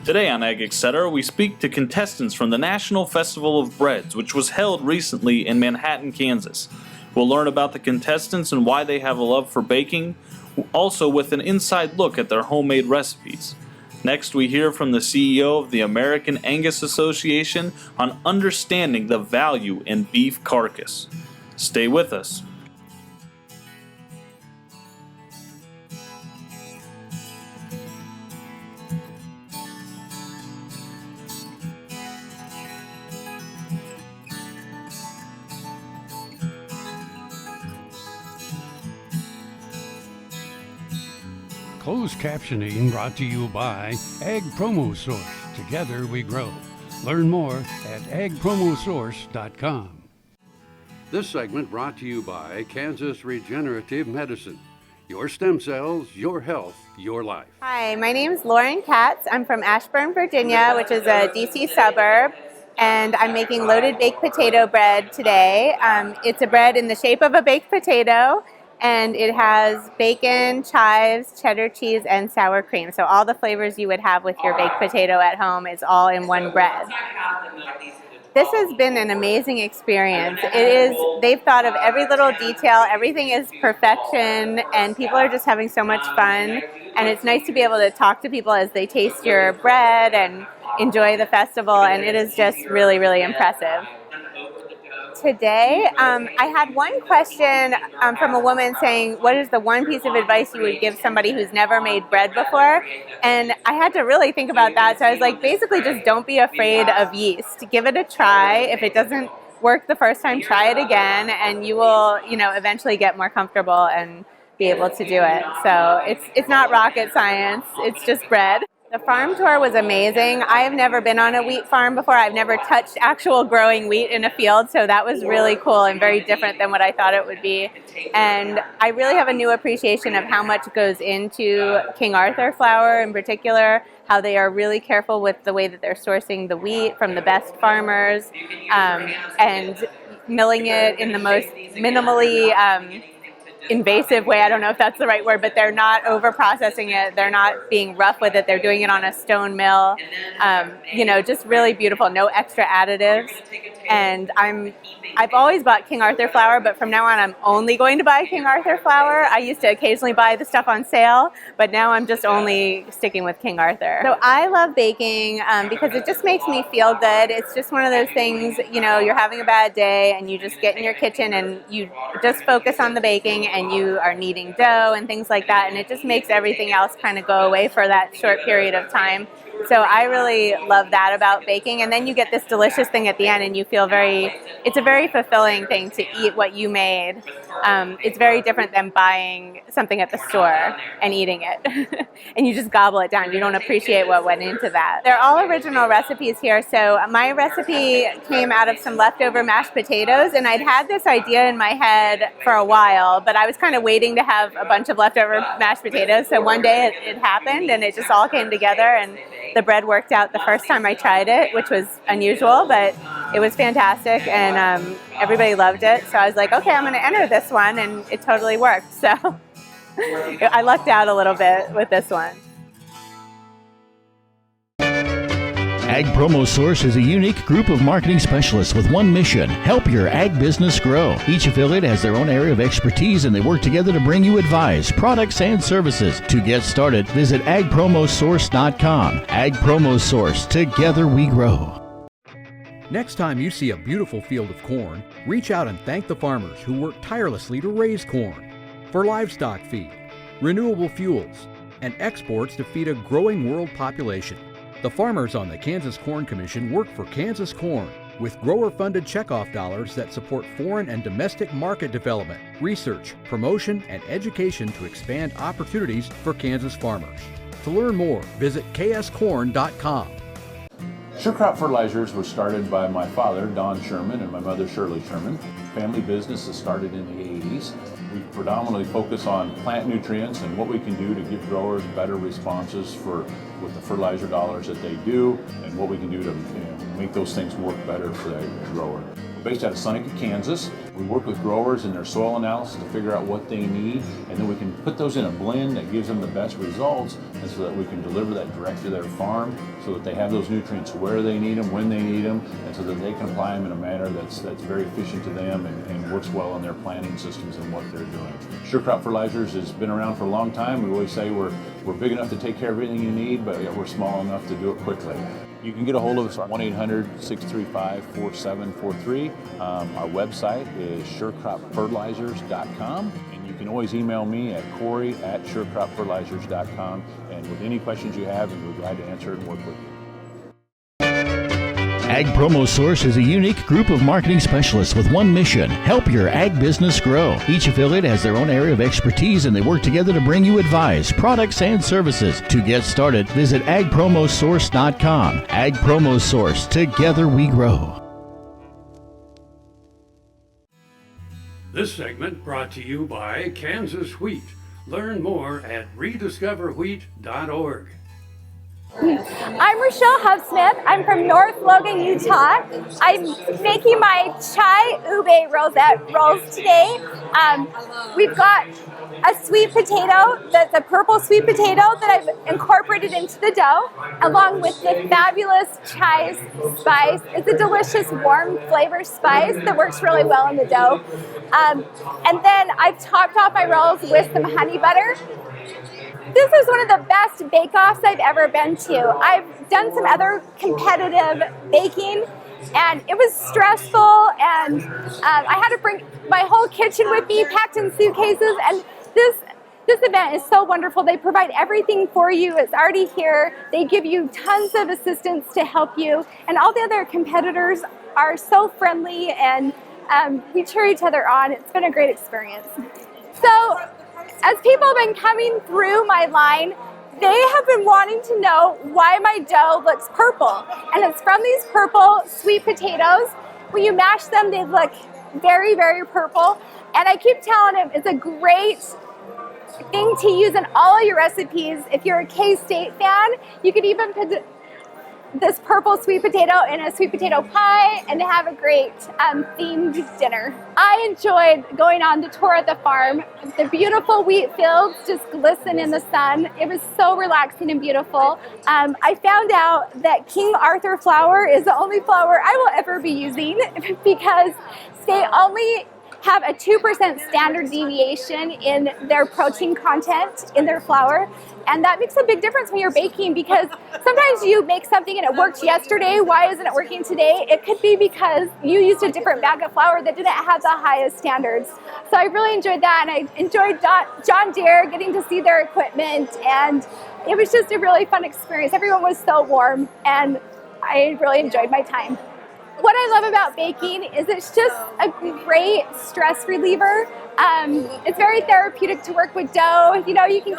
Today on AGetc, we speak to contestants from the National Festival of Breads, which was held recently in Manhattan, Kansas. We'll learn about the contestants and why they have a love for baking, also with an inside look at their homemade recipes. Next, we hear from the CEO of the American Angus Association on understanding the value in beef carcass. Stay with us. Closed captioning brought to you by Ag Promo Source. Together we grow. Learn more at agpromosource.com. This segment brought to you by Kansas Regenerative Medicine. Your stem cells, your health, your life. Hi, my name is Lauren Katz. I'm from Ashburn, Virginia, which is a DC suburb, and I'm making loaded baked potato bread today. It's a bread in the shape of a baked potato, and it has bacon, chives, cheddar cheese, and sour cream. So all the flavors you would have with your baked potato at home is all in one bread. This has been an amazing experience. They've thought of every little detail, everything is perfection, and people are just having so much fun. And it's nice to be able to talk to people as they taste your bread and enjoy the festival, and it is just really, really impressive. Today, I had one question from a woman saying, what is the one piece of advice you would give somebody who's never made bread before? And I had to really think about that. So I was like, basically just don't be afraid of yeast. Give it a try. If it doesn't work the first time, try it again, and you will, eventually get more comfortable and be able to do it. So it's not rocket science. It's just bread. The farm tour was amazing. I have never been on a wheat farm before. I've never touched actual growing wheat in a field, so that was really cool and very different than what I thought it would be. And I really have a new appreciation of how much goes into King Arthur flour in particular, how they are really careful with the way that they're sourcing the wheat from the best farmers, and milling it in the most minimally invasive way. I don't know if that's the right word, but they're not over processing it. They're not being rough with it. They're doing it on a stone mill. Just really beautiful. No extra additives. And I've always bought King Arthur flour, but from now on I'm only going to buy King Arthur flour. I used to occasionally buy the stuff on sale, but now I'm just only sticking with King Arthur. So I love baking because it just makes me feel good. It's just one of those things, you're having a bad day and you just get in your kitchen and you just focus on the baking, and you are kneading dough and things like that, and it just makes everything else kind of go away for that short period of time. So I really love that about baking, and then you get this delicious thing at the end, and you feel it's a very fulfilling thing to eat what you made. It's very different than buying something at the store and eating it, and you just gobble it down. You don't appreciate what went into that. They're all original recipes here, so my recipe came out of some leftover mashed potatoes, and I'd had this idea in my head for a while, but I was kind of waiting to have a bunch of leftover mashed potatoes, so one day it happened, and it just all came together, and the bread worked out the first time I tried it, which was unusual, but it was fantastic, and everybody loved it. So I was like, okay, I'm going to enter this one, and it totally worked. So I lucked out a little bit with this one. Ag Promo Source is a unique group of marketing specialists with one mission: help your ag business grow. Each affiliate has their own area of expertise, and they work together to bring you advice, products, and services. To get started, visit agpromosource.com. Ag Promo Source. Together we grow. Next time you see a beautiful field of corn, reach out and thank the farmers who work tirelessly to raise corn for livestock feed, renewable fuels, and exports to feed a growing world population. The farmers on the Kansas Corn Commission work for Kansas Corn with grower-funded checkoff dollars that support foreign and domestic market development, research, promotion, and education to expand opportunities for Kansas farmers. To learn more, visit kscorn.com. Sure Crop Fertilizers was started by my father, Don Sherman, and my mother, Shirley Sherman. Family business is started in the 80s. We predominantly focus on plant nutrients and what we can do to give growers better responses for with the fertilizer dollars that they do and what we can do to make those things work better for the grower. We're based out of Seneca, Kansas. We work with growers in their soil analysis to figure out what they need, and then we can put those in a blend that gives them the best results, and so that we can deliver that direct to their farm so that they have those nutrients where they need them, when they need them, and so that they can apply them in a manner that's very efficient to them and works well in their planting systems and what they're doing. Sure Crop Fertilizers has been around for a long time. We always say we're big enough to take care of everything you need, but we're small enough to do it quickly. You can get a hold of us at 1-800-635-4743. Our website is surecropfertilizers.com, and you can always email me at Corey@surecropfertilizers.com, and with any questions you have, we're glad to answer it and work with you. Ag Promo Source is a unique group of marketing specialists with one mission: help your ag business grow. Each affiliate has their own area of expertise, and they work together to bring you advice, products, and services. To get started, visit agpromosource.com. Ag Promo Source. Together we grow. This segment brought to you by Kansas Wheat. Learn more at rediscoverwheat.org. I'm Rochelle Hubsmith. I'm from North Logan, Utah. I'm making my chai ube rosette rolls today. We've got a sweet potato that's a purple sweet potato that I've incorporated into the dough, along with the fabulous chai spice. It's a delicious warm flavor spice that works really well in the dough. And then I've topped off my rolls with some honey butter. This is one of the best bake-offs I've ever been to. I've done some other competitive baking, and it was stressful, and I had to bring my whole kitchen with me, packed in suitcases, and this event is so wonderful. They provide everything for you. It's already here. They give you tons of assistance to help you, and all the other competitors are so friendly, and we cheer each other on. It's been a great experience. So, as people have been coming through my line, they have been wanting to know why my dough looks purple. And it's from these purple sweet potatoes. When you mash them, they look very, very purple. And I keep telling them it's a great thing to use in all of your recipes. If you're a K-State fan, you could even put this purple sweet potato in a sweet potato pie and have a great themed dinner. I enjoyed going on the tour of the farm. The beautiful wheat fields just glisten in the sun. It was so relaxing and beautiful. I found out that King Arthur flour is the only flour I will ever be using because they only have a 2% standard deviation in their protein content in their flour. And that makes a big difference when you're baking, because sometimes you make something and it worked yesterday. Why isn't it working today? It could be because you used a different bag of flour that didn't have the highest standards. So I really enjoyed that, and I enjoyed John Deere, getting to see their equipment, and it was just a really fun experience. Everyone was so warm, and I really enjoyed my time. What I love about baking is it's just a great stress reliever. It's very therapeutic to work with dough. You know, you can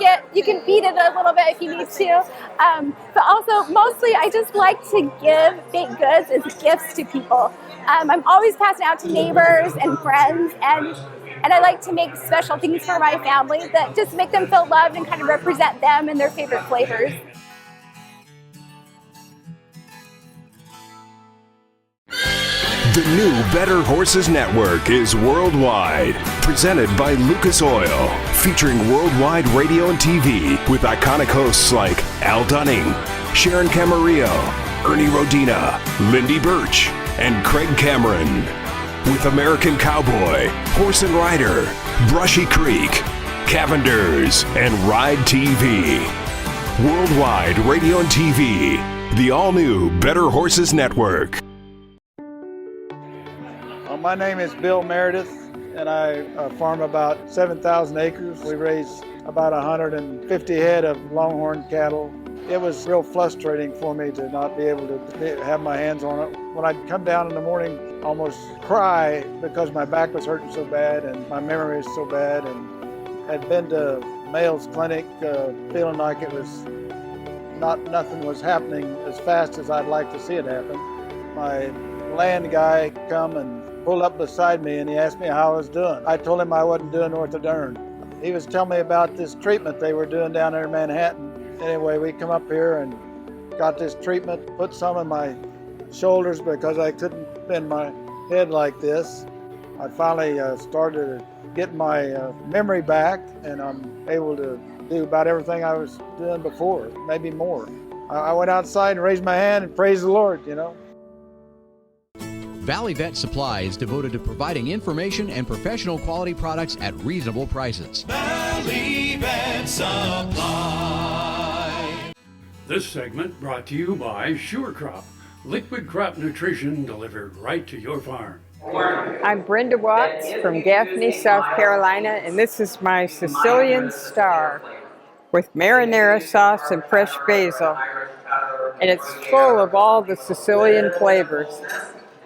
beat it a little bit if you need to. But also, mostly, I just like to give baked goods as gifts to people. I'm always passing out to neighbors and friends, and I like to make special things for my family that just make them feel loved and kind of represent them and their favorite flavors. The new Better Horses Network is worldwide. Presented by Lucas Oil. Featuring worldwide radio and TV with iconic hosts like Al Dunning, Sharon Camarillo, Ernie Rodina, Lindy Birch, and Craig Cameron. With American Cowboy, Horse and Rider, Brushy Creek, Cavenders, and Ride TV. Worldwide radio and TV. The all-new Better Horses Network. My name is Bill Meredith, and I farm about 7,000 acres. We raise about 150 head of longhorn cattle. It was real frustrating for me to not be able to have my hands on it. When I'd come down in the morning, almost cry because my back was hurting so bad and my memory was so bad, and had been to Mayo's clinic feeling like it was nothing was happening as fast as I'd like to see it happen. My land guy come and pulled up beside me, and he asked me how I was doing. I told him I wasn't doing worth a darn. He was telling me about this treatment they were doing down there in Manhattan, Anyway, we come up here and got this treatment, put some in my shoulders because I couldn't bend my head like this. I finally started getting my memory back, and I'm able to do about everything I was doing before, maybe more. I went outside and raised my hand and praised the Lord, you know. Valley Vet Supply is devoted to providing information and professional quality products at reasonable prices. Valley Vet Supply. This segment brought to you by Sure Crop, liquid crop nutrition delivered right to your farm. I'm Brenda Watts from Gaffney, South Carolina, and this is my Sicilian Star with marinara sauce and fresh basil. And it's full of all the Sicilian flavors.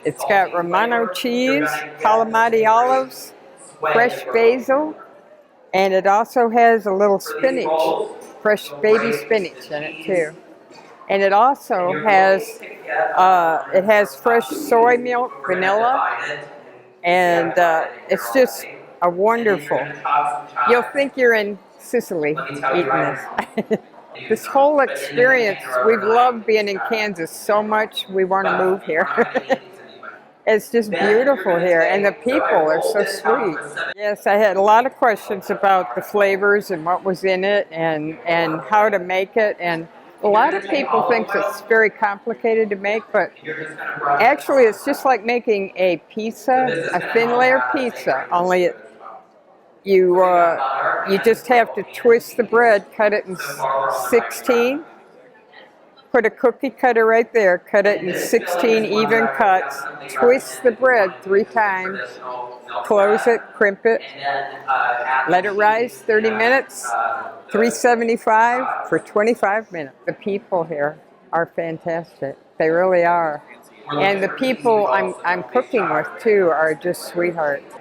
It's got Romano cheese, Kalamata olives, fresh basil, and it also has a little spinach, fresh baby spinach in it too. And it also has fresh soy milk, vanilla, and it's just a wonderful. You'll think you're in Sicily eating this. This whole experience, we've loved being in Kansas so much, we want to move here. It's just beautiful here, and the people are so sweet. Yes, I had a lot of questions about the flavors and what was in it and how to make it. And a lot of people think it's very complicated to make, but actually it's just like making a pizza, a thin layer pizza, only you just have to twist the bread, cut it in 16, put a cookie cutter right there, cut it in 16 even cuts, twist the bread 3 times, close it, crimp it, let it rise 30 minutes, 375 for 25 minutes. The people here are fantastic. They really are. And the people I'm cooking with too are just sweethearts.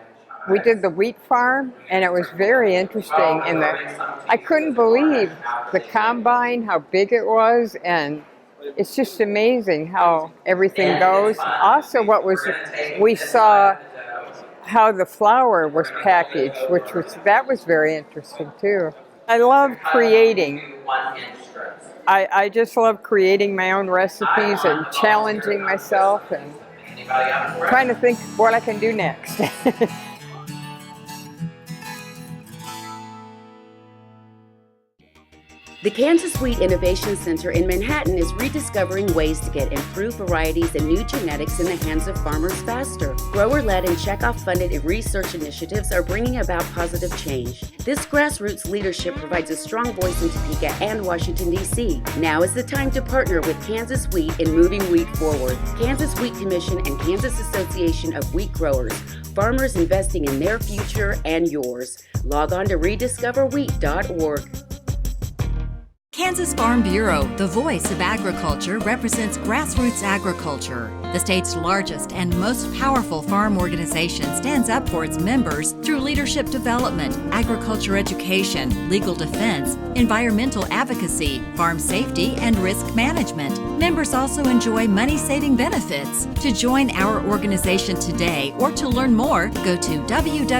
We did the wheat farm, and it was very interesting. And I couldn't believe the combine, how big it was, and it's just amazing how everything goes. Also, we saw how the flour was packaged, that was very interesting too. I love creating. I just love creating my own recipes and challenging myself and trying to think what I can do next. The Kansas Wheat Innovation Center in Manhattan is rediscovering ways to get improved varieties and new genetics in the hands of farmers faster. Grower-led and checkoff-funded research initiatives are bringing about positive change. This grassroots leadership provides a strong voice in Topeka and Washington, D.C. Now is the time to partner with Kansas Wheat in moving wheat forward. Kansas Wheat Commission and Kansas Association of Wheat Growers. Farmers investing in their future and yours. Log on to rediscoverwheat.org. Kansas Farm Bureau, the voice of agriculture, represents grassroots agriculture. The state's largest and most powerful farm organization stands up for its members through leadership development, agriculture education, legal defense, environmental advocacy, farm safety, and risk management. Members also enjoy money-saving benefits. To join our organization today or to learn more, go to www.kfb.org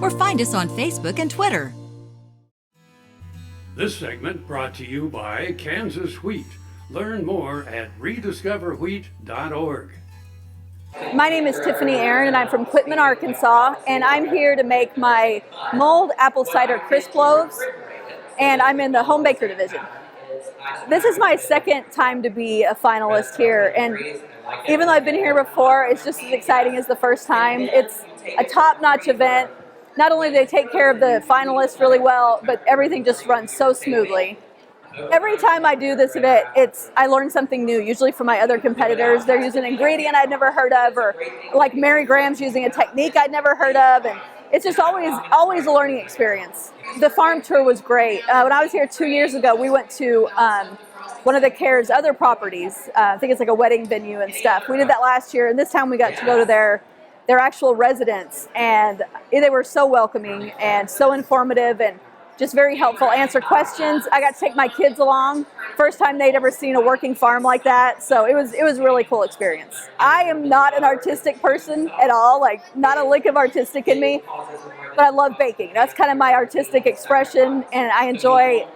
or find us on Facebook and Twitter. This segment brought to you by Kansas Wheat. Learn more at rediscoverwheat.org. My name is Tiffany Aaron, and I'm from Quitman, Arkansas, and I'm here to make my mulled apple cider crisp loaves, and I'm in the home baker division. This is my second time to be a finalist here, and even though I've been here before, it's just as exciting as the first time. It's a top-notch event. Not only do they take care of the finalists really well, but everything just runs so smoothly. Every time I do this event, I learn something new, usually from my other competitors. They're using an ingredient I'd never heard of, or like Mary Graham's using a technique I'd never heard of, and it's just always a learning experience. The farm tour was great. When I was here 2 years ago, we went to one of the CARE's other properties. I think it's like a wedding venue and stuff. We did that last year, and this time we got to go to their actual residence, and they were so welcoming and so informative and just very helpful, answer questions. I got to take my kids along. First time they'd ever seen a working farm like that, so it was a really cool experience. I am not an artistic person at all, like not a lick of artistic in me, but I love baking. That's kind of my artistic expression, and I enjoy,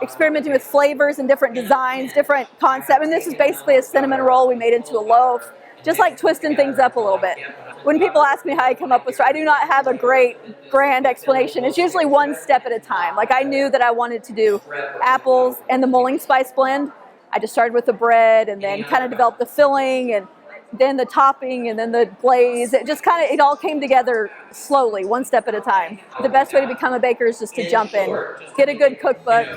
experimenting with flavors and different designs, different concepts. And this is basically a cinnamon roll we made into a loaf, just like twisting things up a little bit. When people ask me how I come up with, I do not have a great grand explanation. It's usually one step at a time. Like I knew that I wanted to do apples and the mulling spice blend. I just started with the bread and then kind of developed the filling and then the topping and then the glaze. It all came together slowly, one step at a time. The best way to become a baker is just to jump in, get a good cookbook,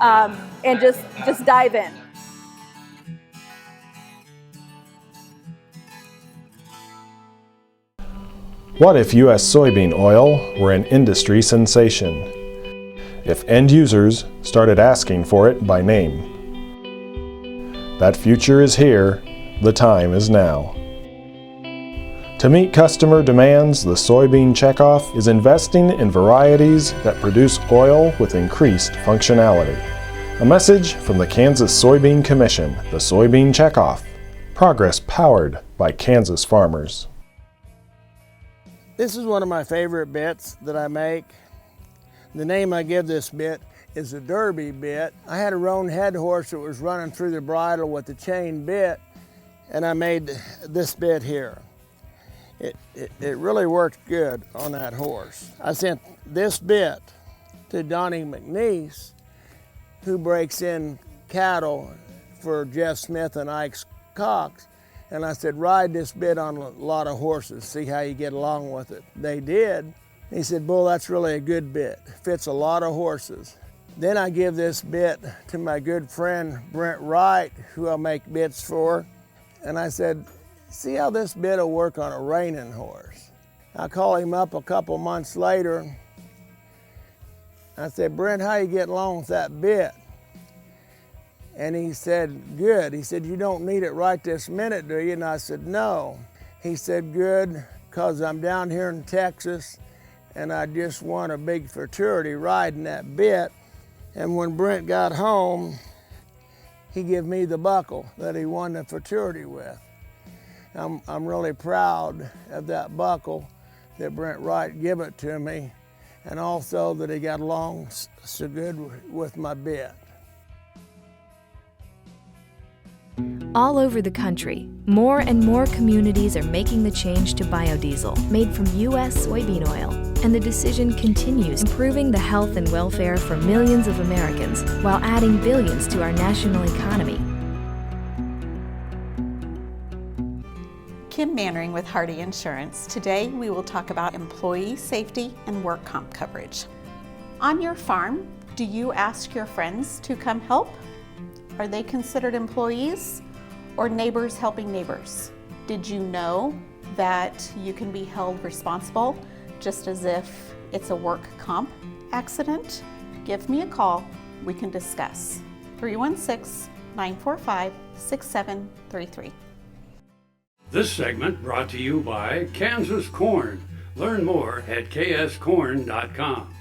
and just dive in. What if U.S. soybean oil were an industry sensation? If end users started asking for it by name? That future is here, the time is now. To meet customer demands, the Soybean Checkoff is investing in varieties that produce oil with increased functionality. A message from the Kansas Soybean Commission, the Soybean Checkoff. Progress powered by Kansas farmers. This is one of my favorite bits that I make. The name I give this bit is the Derby bit. I had a roan head horse that was running through the bridle with the chain bit, and I made this bit here. It really worked good on that horse. I sent this bit to Donnie McNeese, who breaks in cattle for Jeff Smith and Ike Cox. And I said, ride this bit on a lot of horses, see how you get along with it. They did. He said, Bull, that's really a good bit. Fits a lot of horses. Then I give this bit to my good friend Brent Wright, who I make bits for. And I said, see how this bit will work on a reining horse. I call him up a couple months later. I said, Brent, how you getting along with that bit? And he said, good. He said, you don't need it right this minute, do you? And I said, no. He said, good, because I'm down here in Texas and I just won a big futurity riding that bit. And when Brent got home, he gave me the buckle that he won the futurity with. I'm really proud of that buckle that Brent Wright gave it to me, and also that he got along so good with my bit. All over the country, more and more communities are making the change to biodiesel made from U.S. soybean oil, and the decision continues improving the health and welfare for millions of Americans while adding billions to our national economy. Kim Mannering with Hardy Insurance. Today we will talk about employee safety and work comp coverage. On your farm, do you ask your friends to come help? Are they considered employees or neighbors helping neighbors? Did you know that you can be held responsible just as if it's a work comp accident? Give me a call, we can discuss. 316-945-6733. This segment brought to you by Kansas Corn. Learn more at kscorn.com.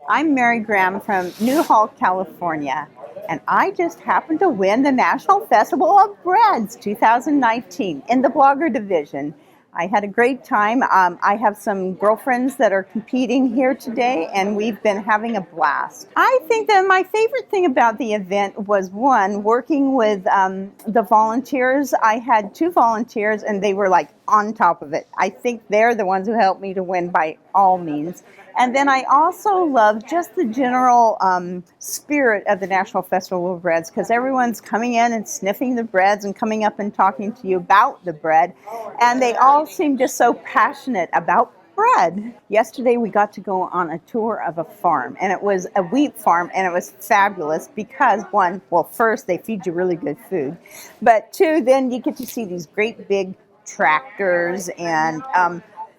I'm Mary Graham from Newhall, California, and I just happened to win the National Festival of Breads 2019 in the blogger division. I had a great time. I have some girlfriends that are competing here today, and we've been having a blast. I think that my favorite thing about the event was, one, working with the volunteers. I had 2 volunteers, and they were like on top of it. I think they're the ones who helped me to win by all means. And then I also love just the general spirit of the National Festival of Breads, because everyone's coming in and sniffing the breads and coming up and talking to you about the bread. And they all seem just so passionate about bread. Yesterday we got to go on a tour of a farm, and it was a wheat farm, and it was fabulous because, one, well, first they feed you really good food, but 2, then you get to see these great big tractors and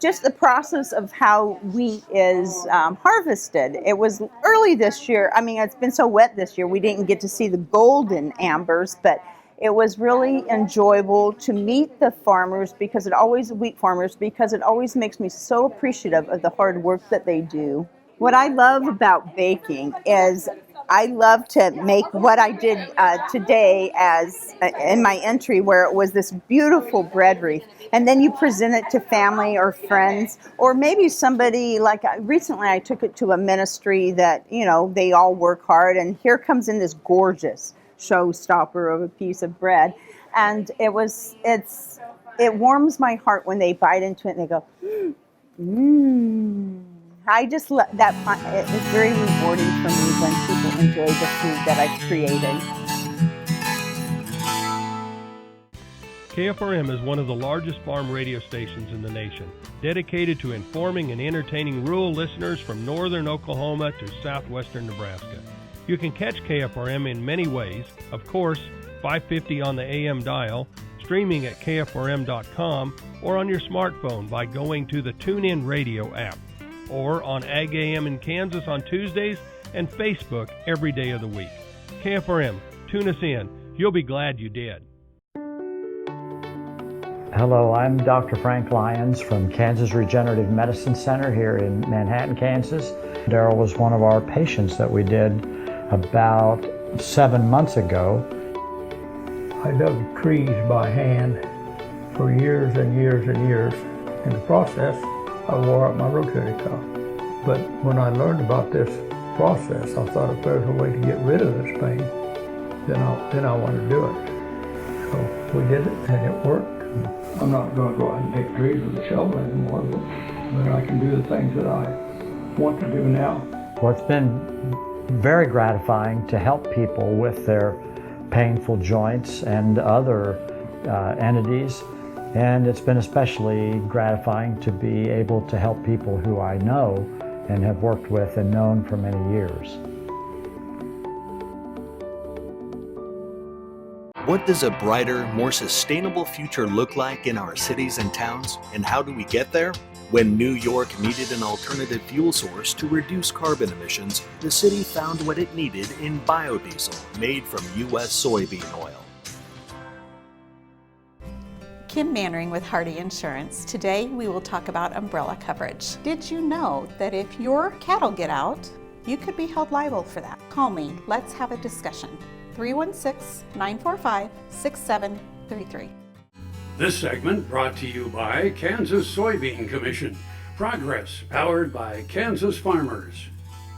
just the process of how wheat is harvested. It was early this year. I mean, it's been so wet this year, we didn't get to see the golden ambers, but it was really enjoyable to meet the farmers, because wheat farmers, because it always makes me so appreciative of the hard work that they do. What I love about baking is I love to make what I did today as in my entry, where it was this beautiful bread wreath, and then you present it to family or friends, or maybe somebody like recently I took it to a ministry that, you know, they all work hard, and here comes in this gorgeous showstopper of a piece of bread, and it warms my heart when they bite into it and they go, mmm. I just love that. It's very rewarding for me when people enjoy the food that I've created. KFRM is one of the largest farm radio stations in the nation, dedicated to informing and entertaining rural listeners from northern Oklahoma to southwestern Nebraska. You can catch KFRM in many ways. Of course, 550 on the AM dial, streaming at kfrm.com, or on your smartphone by going to the TuneIn Radio app, or on Ag AM in Kansas on Tuesdays, and Facebook every day of the week. KFRM, tune us in. You'll be glad you did. Hello, I'm Dr. Frank Lyons from Kansas Regenerative Medicine Center here in Manhattan, Kansas. Daryl was one of our patients that we did about 7 months ago. I dug trees by hand for years and years and years. In the process, I wore out my rotator cuff. But when I learned about this process, I thought if there's a way to get rid of this pain, then I want to do it. So we did it, and it worked. I'm not going to go out and take trees with a shovel anymore, but I can do the things that I want to do now. Well, it's been very gratifying to help people with their painful joints and other entities. And it's been especially gratifying to be able to help people who I know and have worked with and known for many years. What does a brighter, more sustainable future look like in our cities and towns, and how do we get there? When New York needed an alternative fuel source to reduce carbon emissions, the city found what it needed in biodiesel made from U.S. soybean oil. Kim Mannering with Hardy Insurance. Today we will talk about umbrella coverage. Did you know that if your cattle get out, you could be held liable for that? Call me. Let's have a discussion. 316-945-6733. This segment brought to you by Kansas Soybean Commission. Progress powered by Kansas farmers.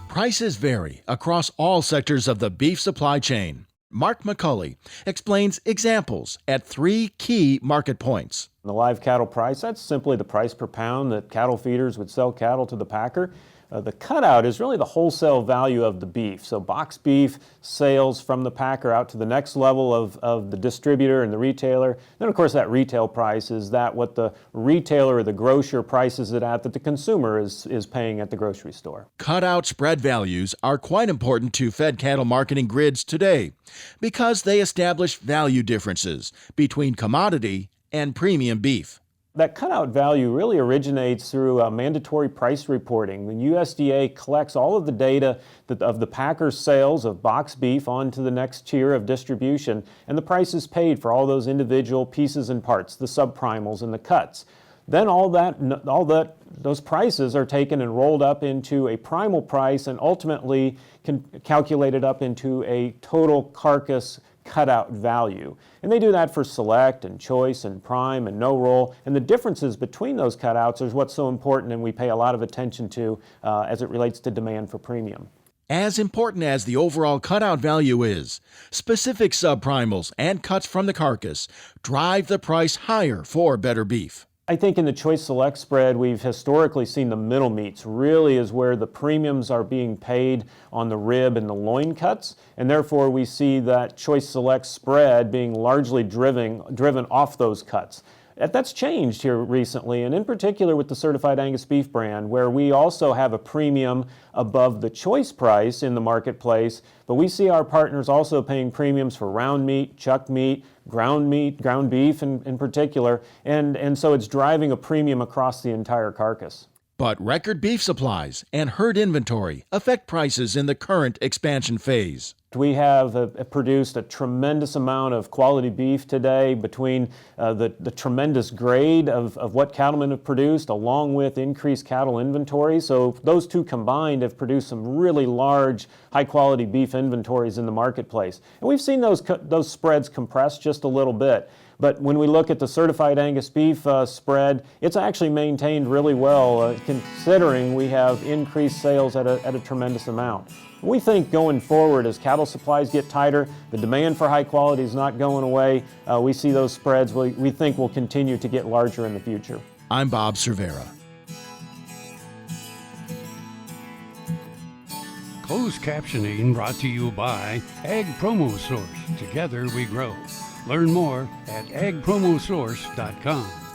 Prices vary across all sectors of the beef supply chain. Mark McCulley explains examples at 3 key market points. The live cattle price, that's simply the price per pound that cattle feeders would sell cattle to the packer. The cutout is really the wholesale value of the beef. So box beef sales from the packer out to the next level of the distributor and the retailer. Then of course that retail price is that what the retailer or the grocer prices it at that the consumer is paying at the grocery store. Cutout spread values are quite important to fed cattle marketing grids today because they establish value differences between commodity and premium beef. That cutout value really originates through mandatory price reporting. When USDA collects all of the data of the packer's sales of box beef onto the next tier of distribution, and the prices paid for all those individual pieces and parts, the subprimals and the cuts. Then those prices are taken and rolled up into a primal price and ultimately calculated up into a total carcass cutout value. And they do that for select and choice and prime and no roll. And the differences between those cutouts is what's so important and we pay a lot of attention to as it relates to demand for premium. As important as the overall cutout value is, specific subprimals and cuts from the carcass drive the price higher for better beef. I think in the Choice Select spread, we've historically seen the middle meats really is where the premiums are being paid on the rib and the loin cuts, and therefore we see that Choice Select spread being largely driven off those cuts. That's changed here recently, and in particular with the Certified Angus Beef brand, where we also have a premium above the choice price in the marketplace, but we see our partners also paying premiums for round meat, chuck meat, ground beef in particular, and so it's driving a premium across the entire carcass. But record beef supplies and herd inventory affect prices in the current expansion phase. We have produced a tremendous amount of quality beef today between the tremendous grade of what cattlemen have produced along with increased cattle inventory. So those two combined have produced some really large, high-quality beef inventories in the marketplace. And we've seen those spreads compress just a little bit. But when we look at the certified Angus beef spread, it's actually maintained really well, considering we have increased sales at a tremendous amount. We think going forward, as cattle supplies get tighter, the demand for high quality is not going away. We see those spreads we think will continue to get larger in the future. I'm Bob Cervera. Closed captioning brought to you by Ag Promo Source. Together we grow. Learn more at agpromosource.com.